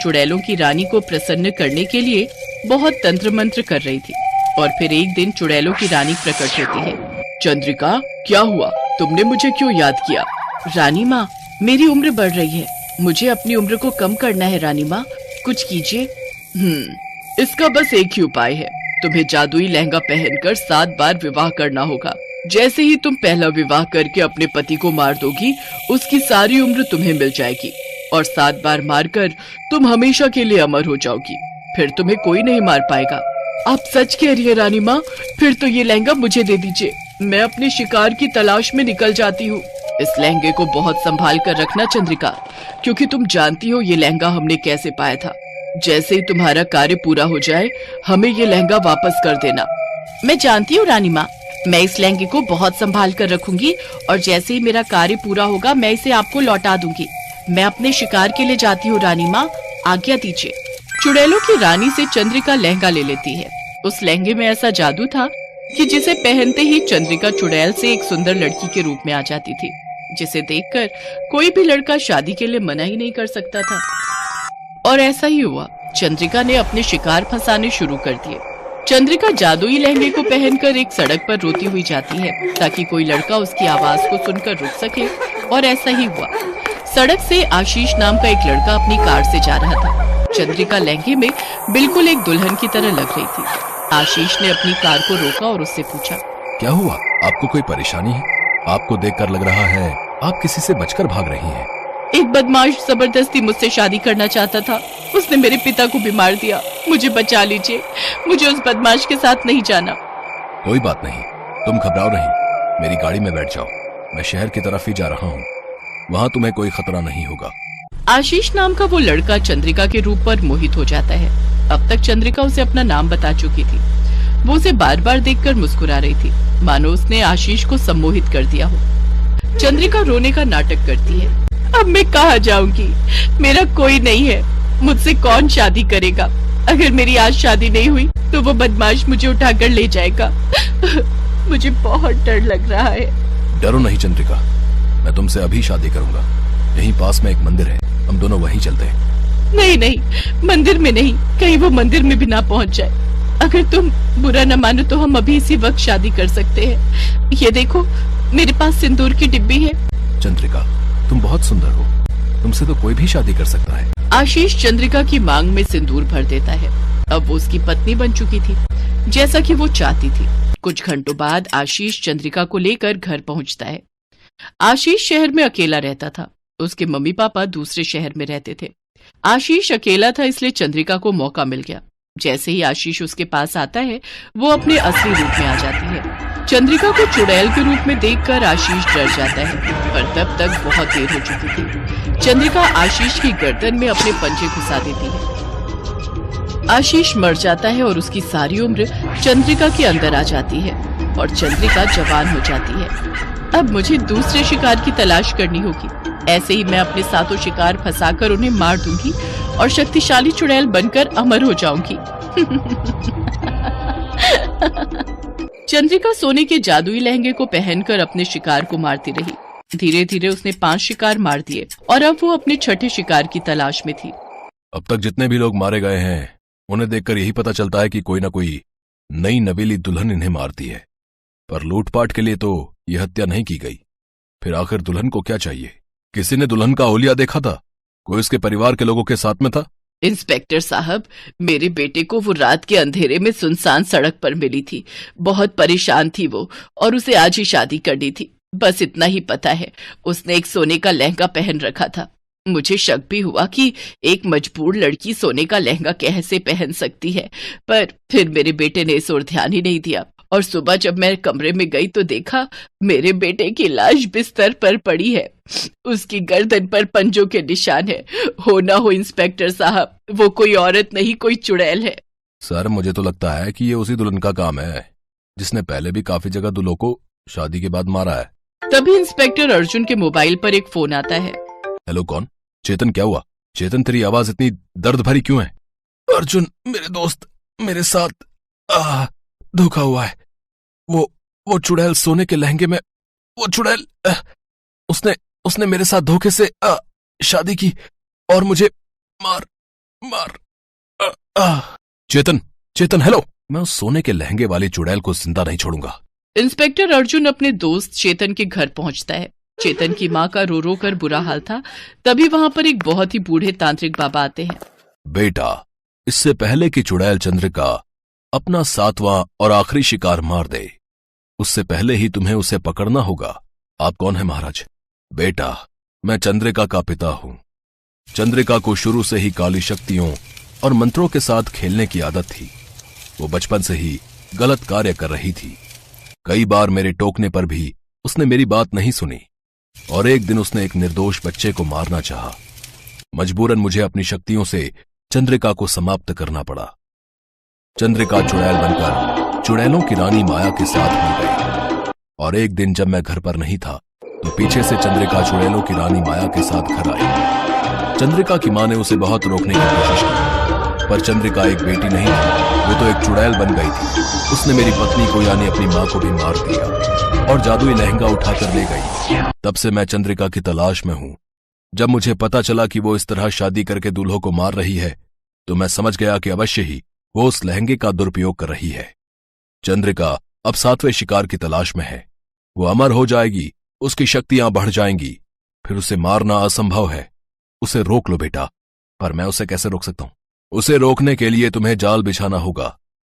चुड़ैलों की रानी को प्रसन्न करने के लिए बहुत तंत्र मंत्र कर रही थी। और फिर एक दिन चुड़ैलों की रानी प्रकट होती है। चंद्रिका, क्या हुआ? तुमने मुझे क्यों याद किया? रानी माँ, मेरी उम्र बढ़ रही है, मुझे अपनी उम्र को कम करना है। रानी माँ, कुछ कीजिए। इसका बस एक ही उपाय है। तुम्हें जादुई लहंगा पहनकर 7 बार विवाह करना होगा। जैसे ही तुम पहला विवाह करके अपने पति को मार दोगी, उसकी सारी उम्र तुम्हें मिल जाएगी और 7 बार मारकर तुम हमेशा के लिए अमर हो जाओगी। फिर तुम्हें कोई नहीं मार पाएगा। आप सच कह रही है रानी माँ? फिर तो ये लहंगा मुझे दे दीजिए, मैं अपने शिकार की तलाश में निकल जाती हूँ। इस लहंगे को बहुत संभाल कर रखना चंद्रिका, क्योंकि तुम जानती हो ये लहंगा हमने कैसे पाया था। जैसे ही तुम्हारा कार्य पूरा हो जाए, हमें ये लहंगा वापस कर देना। मैं जानती हूँ रानी माँ, मैं इस लहंगे को बहुत संभाल कर रखूंगी और जैसे ही मेरा कार्य पूरा होगा मैं इसे आपको लौटा दूंगी। मैं अपने शिकार के लिए जाती हूँ रानी माँ, आज्ञा दीजिए। चुड़ैलों की रानी से चंद्रिका लहंगा ले लेती है। उस लहंगे में ऐसा जादू था कि जिसे पहनते ही चंद्रिका चुड़ैल से एक सुंदर लड़की के रूप में आ जाती थी, जिसे देखकर कोई भी लड़का शादी के लिए मना ही नहीं कर सकता था। और ऐसा ही हुआ। चंद्रिका ने अपने शिकार फंसाने शुरू कर दिए। चंद्रिका जादुई लहंगे को पहनकर एक सड़क पर रोती हुई जाती है ताकि कोई लड़का उसकी आवाज को सुनकर रुक सके, और ऐसा ही हुआ। सड़क से आशीष नाम का एक लड़का अपनी कार से जा रहा था। चंद्रिका लहंगे में बिल्कुल एक दुल्हन की तरह लग रही थी। आशीष ने अपनी कार को रोका और उससे पूछा, क्या हुआ? आपको कोई परेशानी है? आपको देखकर लग रहा है आप किसी से बचकर भाग रही हैं। एक बदमाश जबरदस्ती मुझसे शादी करना चाहता था। उसने मेरे पिता को भी मार दिया। मुझे बचा लीजिए, मुझे उस बदमाश के साथ नहीं जाना। कोई बात नहीं, तुम घबराओ नहीं, मेरी गाड़ी में बैठ जाओ। मैं शहर की तरफ ही जा रहा हूँ, वहाँ तुम्हें कोई खतरा नहीं होगा। आशीष नाम का वो लड़का चंद्रिका के रूप पर मोहित हो जाता है। अब तक चंद्रिका उसे अपना नाम बता चुकी थी। वो उसे बार बार देखकर मुस्कुरा रही थी, मानो उसने आशीष को सम्मोहित कर दिया हो। चंद्रिका रोने का नाटक करती है। अब मैं कहाँ जाऊंगी? मेरा कोई नहीं है, मुझसे कौन शादी करेगा? अगर मेरी आज शादी नहीं हुई तो वो बदमाश मुझे उठाकर ले जाएगा। मुझे बहुत डर लग रहा है। डरो नहीं चंद्रिका, मैं तुमसे अभी शादी करूंगा। यहीं पास में एक मंदिर है, हम दोनों वहीं चलते हैं। नहीं नहीं, मंदिर में नहीं, कहीं वो मंदिर में भी ना पहुंच जाए। अगर तुम बुरा न मानो तो हम अभी इसी वक्त शादी कर सकते हैं। ये देखो, मेरे पास सिंदूर की डिब्बी है। चंद्रिका, तुम बहुत सुंदर हो, तुमसे तो कोई भी शादी कर सकता है। आशीष चंद्रिका की मांग में सिंदूर भर देता है। अब वो उसकी पत्नी बन चुकी थी, जैसा कि वो चाहती थी। कुछ घंटों बाद आशीष चंद्रिका को लेकर घर पहुंचता है। आशीष शहर में अकेला रहता था, उसके मम्मी पापा दूसरे शहर में रहते थे। आशीष अकेला था, इसलिए चंद्रिका को मौका मिल गया। जैसे ही आशीष उसके पास आता है, वो अपने असली रूप में आ जाती है। चंद्रिका को चुड़ैल के रूप में देखकर आशीष डर जाता है, पर तब तक बहुत देर हो चुकी थी। चंद्रिका आशीष की गर्दन में अपने पंजे घुसा देती है। आशीष मर जाता है और उसकी सारी उम्र चंद्रिका के अंदर आ जाती है और चंद्रिका जवान हो जाती है। अब मुझे दूसरे शिकार की तलाश करनी होगी। ऐसे ही मैं अपने साथों शिकार फंसाकर उन्हें मार दूंगी और शक्तिशाली चुड़ैल बनकर अमर हो जाऊंगी। चंद्रिका सोने के जादुई लहंगे को पहनकर अपने शिकार को मारती रही। धीरे धीरे उसने 5 शिकार मार दिए और अब वो अपने छठे शिकार की तलाश में थी। अब तक जितने भी लोग मारे गए हैं, उन्हें देखकर यही पता चलता है कि कोई ना कोई नई नवेली दुल्हन इन्हें मारती है, पर लूटपाट के लिए तो यह हत्या नहीं की गई। फिर आखिर दुल्हन को क्या चाहिए? किसी ने दुल्हन का हुलिया देखा था? कोई उसके परिवार के लोगों के साथ में था? इंस्पेक्टर साहब, मेरे बेटे को वो रात के अंधेरे में सुनसान सड़क पर मिली थी। बहुत परेशान थी वो और उसे आज ही शादी करनी थी। बस इतना ही पता है, उसने एक सोने का लहंगा पहन रखा था। मुझे शक भी हुआ कि एक मजबूर लड़की सोने का लहंगा कैसे पहन सकती है, पर फिर मेरे बेटे ने इस ओर ध्यान ही नहीं दिया। और सुबह जब मैं कमरे में गई तो देखा मेरे बेटे की लाश बिस्तर पर पड़ी है। उसकी गर्दन पर पंजों के निशान है। हो ना हो इंस्पेक्टर साहब, वो कोई औरत नहीं, कोई चुड़ैल है। सर, मुझे तो लगता है कि ये उसी दुल्हन का काम है जिसने पहले भी काफी जगह दूल्हों को शादी के बाद मारा है। तभी इंस्पेक्टर अर्जुन के मोबाइल पर एक फोन आता है। हेलो, कौन? चेतन, क्या हुआ? चेतन, तेरी आवाज इतनी दर्द भरी क्यों है? अर्जुन, मेरे दोस्त, मेरे साथ धोखा हुआ है। वो चुड़ैल सोने के लहंगे में, वो चुड़ैल उसने मेरे साथ धोखे से शादी की और मुझे मार। चेतन, चेतन, हेलो। मैं उस सोने के लहंगे वाली चुड़ैल को जिंदा नहीं छोड़ूंगा। इंस्पेक्टर अर्जुन अपने दोस्त चेतन के घर पहुंचता है। चेतन की माँ का रो रो कर बुरा हाल था। तभी वहां पर एक बहुत ही बूढ़े तांत्रिक बाबा आते हैं। बेटा, इससे पहले कि चुड़ैल चंद्रिका अपना 7वां और आखिरी शिकार मार दे, उससे पहले ही तुम्हें उसे पकड़ना होगा। आप कौन है महाराज? बेटा, मैं चंद्रिका का पिता हूं। चंद्रिका को शुरू से ही काली शक्तियों और मंत्रों के साथ खेलने की आदत थी। वो बचपन से ही गलत कार्य कर रही थी। कई बार मेरे टोकने पर भी उसने मेरी बात नहीं सुनी और एक दिन उसने एक निर्दोष बच्चे को मारना चाहा। मजबूरन मुझे अपनी शक्तियों से चंद्रिका को समाप्त करना पड़ा। चंद्रिका चुड़ैल बनकर चुड़ैलों की रानी माया के साथ मिल गई और एक दिन जब मैं घर पर नहीं था तो पीछे से चंद्रिका चुड़ैलों की रानी माया के साथ घर आई। चंद्रिका की मां ने उसे बहुत रोकने की कोशिश की, पर चंद्रिका एक बेटी नहीं थी, वो तो एक चुड़ैल बन गई थी। उसने मेरी पत्नी को यानी अपनी मां को भी मार दिया और जादुई लहंगा उठाकर ले गई। तब से मैं चंद्रिका की तलाश में हूं। जब मुझे पता चला कि वो इस तरह शादी करके दूल्हों को मार रही है तो मैं समझ गया कि अवश्य ही वो उस लहंगे का दुरुपयोग कर रही है। चंद्रिका अब 7वें शिकार की तलाश में है। वो अमर हो जाएगी, उसकी शक्तियां बढ़ जाएंगी, फिर उसे मारना असंभव है। उसे रोक लो बेटा। पर मैं उसे कैसे रोक सकता हूं? उसे रोकने के लिए तुम्हें जाल बिछाना होगा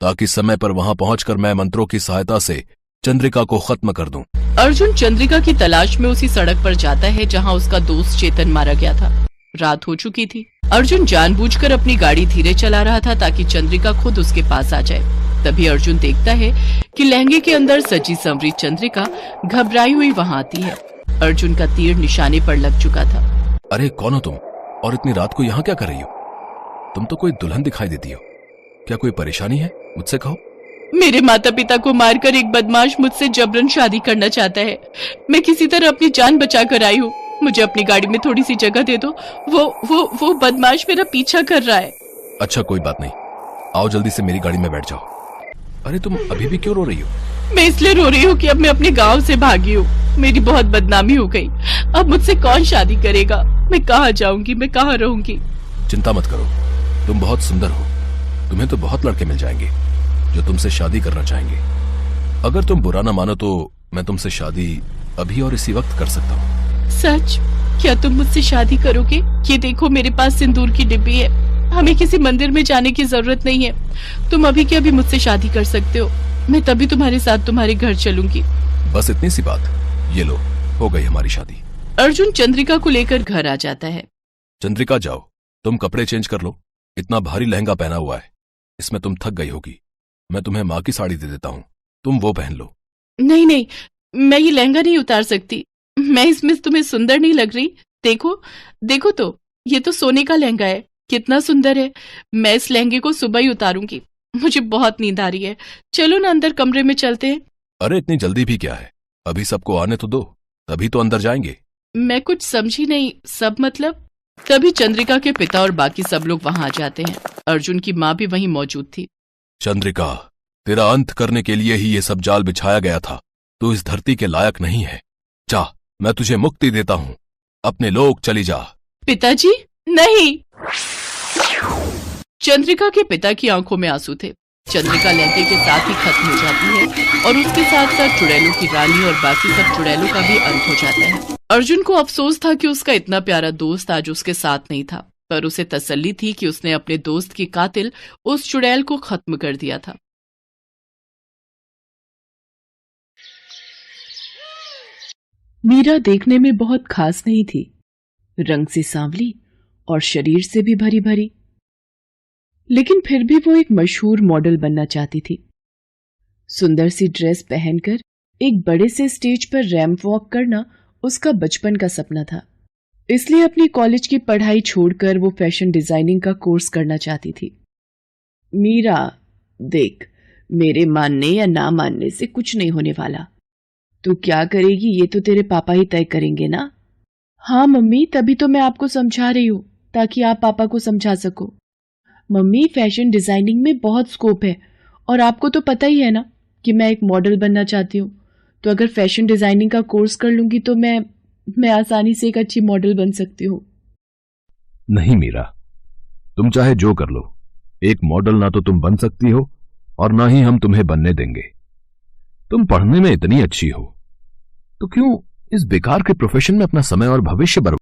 ताकि समय पर वहां पहुंचकर मैं मंत्रों की सहायता से चंद्रिका को खत्म कर दूं। अर्जुन चंद्रिका की तलाश में उसी सड़क पर जाता है जहां उसका दोस्त चेतन मारा गया था। रात हो चुकी थी। अर्जुन जानबूझकर अपनी गाड़ी धीरे चला रहा था ताकि चंद्रिका खुद उसके पास आ जाए। तभी अर्जुन देखता है कि लहंगे के अंदर सजी संवरी चंद्रिका घबराई हुई वहां आती है। अर्जुन का तीर निशाने पर लग चुका था। अरे कौन हो तुम और इतनी रात को यहाँ क्या कर रही हो? तुम तो कोई दुल्हन दिखाई देती हो। क्या कोई परेशानी है? मुझसे कहो। मेरे माता पिता को मारकर एक बदमाश मुझसे जबरन शादी करना चाहता है। मैं किसी तरह अपनी जान बचाकर आई हूँ। मुझे अपनी गाड़ी में थोड़ी सी जगह दे दो। वो बदमाश मेरा पीछा कर रहा है। अच्छा कोई बात नहीं, आओ जल्दी से मेरी गाड़ी में बैठ जाओ। अरे तुम अभी भी क्यों रो रही हो? मैं इसलिए रो रही हूँ कि अब मैं अपने गांव से भागी हूँ। मेरी बहुत बदनामी हो गई। अब मुझसे कौन शादी करेगा? मैं कहाँ जाऊंगी? मैं कहाँ रहूंगी? चिंता मत करो, तुम बहुत सुंदर हो। तुम्हें तो बहुत लड़के मिल जाएंगे जो तुमसे शादी करना चाहेंगे। अगर तुम बुरा ना मानो तो मैं तुमसे शादी अभी और इसी वक्त कर सकता हूँ। सच? क्या तुम मुझसे शादी करोगे? ये देखो मेरे पास सिंदूर की डिब्बी है। हमें किसी मंदिर में जाने की जरूरत नहीं है। तुम अभी के अभी मुझसे शादी कर सकते हो। मैं तभी तुम्हारे साथ तुम्हारे घर चलूंगी। बस इतनी सी बात। ये लो, हो गई हमारी शादी। अर्जुन चंद्रिका को लेकर घर आ जाता है। चंद्रिका जाओ, तुम कपड़े चेंज कर लो। इतना भारी लहंगा पहना हुआ है, इसमें तुम थक गई होगी। मैं तुम्हें माँ की साड़ी दे देता हूँ, तुम वो पहन लो। नहीं नहीं, मैं ये लहंगा नहीं उतार सकती। मैं इसमें तुम्हें सुंदर नहीं लग रही। देखो देखो तो, ये तो सोने का लहंगा है। कितना सुंदर है। मैं इस लहंगे को सुबह ही उतारूंगी। मुझे बहुत नींद आ रही है। चलो ना अंदर कमरे में चलते हैं। अरे इतनी जल्दी भी क्या है? अभी सबको आने तो दो, तभी तो अंदर जाएंगे। मैं कुछ समझी नहीं। सब मतलब? तभी चंद्रिका के पिता और बाकी सब लोग वहां आ जाते हैं। अर्जुन की माँ भी वहीं मौजूद थी। चंद्रिका, तेरा अंत करने के लिए ही ये सब जाल बिछाया गया था। तू इस धरती के लायक नहीं है। जा, मैं तुझे मुक्ति देता हूँ। अपने लोग चली जा। पिताजी नहीं। चंद्रिका के पिता की आंखों में आंसू थे। चंद्रिका लहंगे के साथ ही खत्म हो जाती है और उसके साथ साथ चुड़ैलों की रानी और बाकी सब चुड़ैलों का भी अंत हो जाता है। अर्जुन को अफसोस था कि उसका इतना प्यारा दोस्त आज उसके साथ नहीं था, पर उसे तसल्ली थी कि उसने अपने दोस्त की कातिल उस चुड़ैल को खत्म कर दिया था। मीरा देखने में बहुत खास नहीं थी। रंग से सांवली और शरीर से भी भरी भरी, लेकिन फिर भी वो एक मशहूर मॉडल बनना चाहती थी। सुंदर सी ड्रेस पहनकर एक बड़े से स्टेज पर रैंप वॉक करना उसका बचपन का सपना था। इसलिए अपनी कॉलेज की पढ़ाई छोड़कर वो फैशन डिजाइनिंग का कोर्स करना चाहती थी। मीरा, देख, मेरे मानने या ना मानने से कुछ नहीं होने वाला। तू क्या करेगी ये तो तेरे पापा ही तय करेंगे ना। हाँ मम्मी, तभी तो मैं आपको समझा रही हूँ ताकि आप पापा को समझा सको। मम्मी, फैशन डिजाइनिंग में बहुत स्कोप है और आपको तो पता ही है ना कि मैं एक मॉडल बनना चाहती हूँ। तो अगर फैशन डिजाइनिंग का कोर्स कर लूंगी तो मैं आसानी से एक अच्छी मॉडल बन सकती हूँ। नहीं मीरा, तुम चाहे जो कर लो, एक मॉडल ना तो तुम बन सकती हो और ना ही हम तुम्हें बनने देंगे। तुम पढ़ने में इतनी अच्छी हो तो क्यों इस बेकार के प्रोफेशन में अपना समय और भविष्य बर्बाद